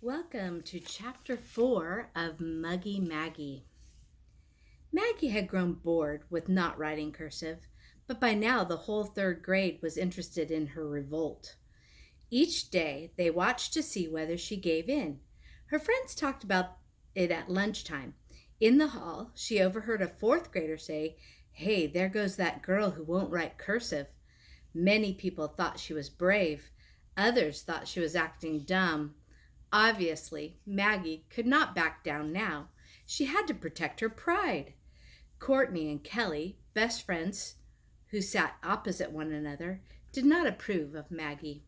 Welcome to Chapter 4 of Muggie Maggie. Maggie had grown bored with not writing cursive, but by now the whole third grade was interested in her revolt. Each day they watched to see whether she gave in. Her friends talked about it at lunchtime. In the hall, she overheard a fourth grader say, "Hey, there goes that girl who won't write cursive." Many people thought she was brave. Others thought she was acting dumb. Obviously, Maggie could not back down now. She had to protect her pride. Courtney and Kelly, best friends who sat opposite one another, did not approve of Maggie.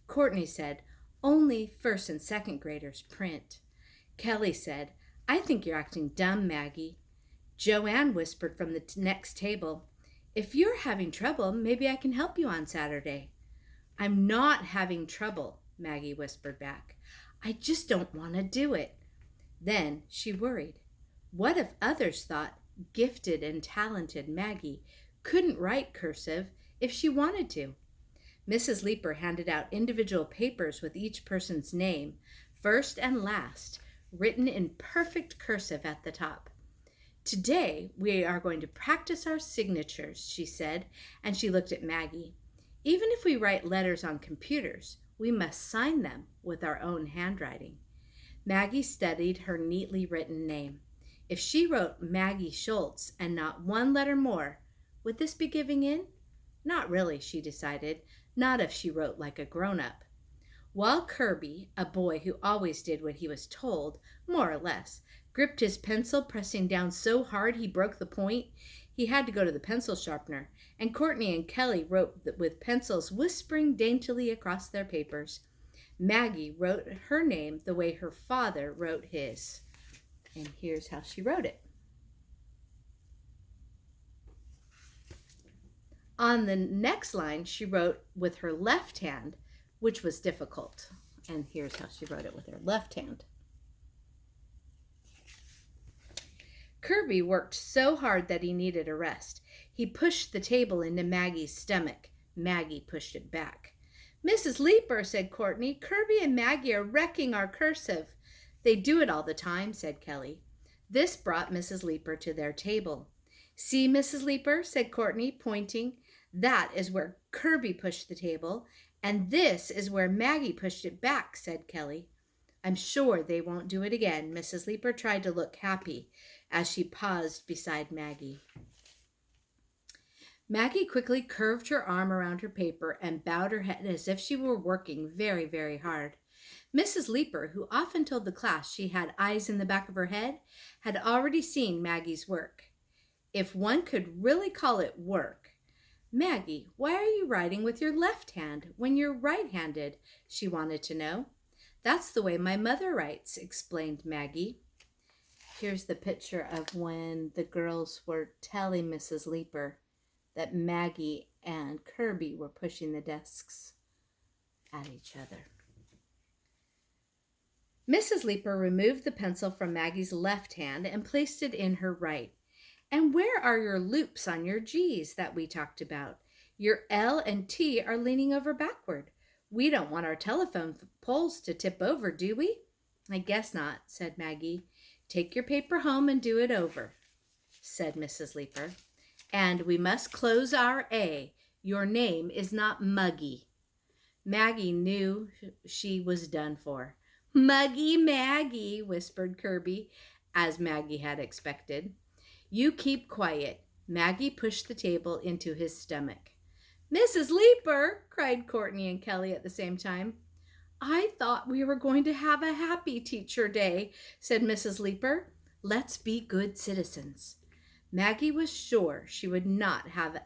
Courtney said, "Only first and second graders print." Kelly said, "I think you're acting dumb, Maggie." Joanne whispered from the next table, "If you're having trouble, maybe I can help you on Saturday." "I'm not having trouble," Maggie whispered back. "I just don't want to do it." Then she worried. What if others thought gifted and talented Maggie couldn't write cursive if she wanted to? Mrs. Leeper handed out individual papers with each person's name, first and last, written in perfect cursive at the top. "Today we are going to practice our signatures," she said, and she looked at Maggie. "Even if we write letters on computers, we must sign them with our own handwriting." Maggie studied her neatly written name. If she wrote Maggie Schultz and not one letter more, would this be giving in? Not really, she decided, not if she wrote like a grown-up. While Kirby, a boy who always did what he was told, more or less, gripped his pencil, pressing down so hard he broke the point, he had to go to the pencil sharpener, and Courtney and Kelly wrote with pencils whispering daintily across their papers. Maggie wrote her name the way her father wrote his. And here's how she wrote it. On the next line, she wrote with her left hand, which was difficult. And here's how she wrote it with her left hand. Kirby worked so hard that he needed a rest. He pushed the table into Maggie's stomach. Maggie pushed it back. "Mrs. Leeper," said Courtney, "Kirby and Maggie are wrecking our cursive." "They do it all the time," said Kelly. This brought Mrs. Leeper to their table. "See, Mrs. Leeper," said Courtney, pointing. "That is where Kirby pushed the table, and this is where Maggie pushed it back," said Kelly. "I'm sure they won't do it again." Mrs. Leeper tried to look happy as she paused beside Maggie. Maggie quickly curved her arm around her paper and bowed her head as if she were working very, very hard. Mrs. Leeper, who often told the class she had eyes in the back of her head, had already seen Maggie's work. If one could really call it work. "Maggie, why are you writing with your left hand when you're right-handed?" she wanted to know. "That's the way my mother writes," explained Maggie. Here's the picture of when the girls were telling Mrs. Leeper that Maggie and Kirby were pushing the desks at each other. Mrs. Leeper removed the pencil from Maggie's left hand and placed it in her right. "And where are your loops on your G's that we talked about? Your L and T are leaning over backward. We don't want our telephone poles to tip over, do we?" "I guess not," said Maggie. "Take your paper home and do it over," said Mrs. Leeper. "And we must close our A. Your name is not Muggie." Maggie knew she was done for. "Muggie Maggie," whispered Kirby, as Maggie had expected. "You keep quiet." Maggie pushed the table into his stomach. "Mrs. Leeper," cried Courtney and Kelly at the same time. "I thought we were going to have a happy teacher day," said Mrs. Leeper. "Let's be good citizens." Maggie was sure she would not have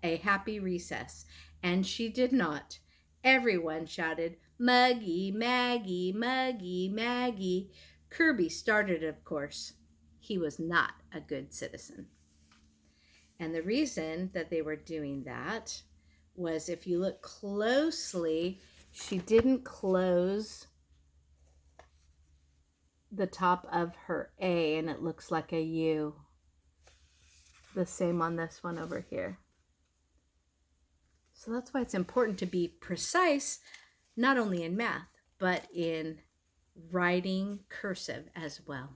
a happy recess, and she did not. Everyone shouted, "Muggie, Maggie, Muggie, Maggie." Kirby started, of course. He was not a good citizen. And the reason that they were doing that was, if you look closely, she didn't close the top of her A, and it looks like a U. The same on this one over here. So that's why it's important to be precise, not only in math, but in writing cursive as well.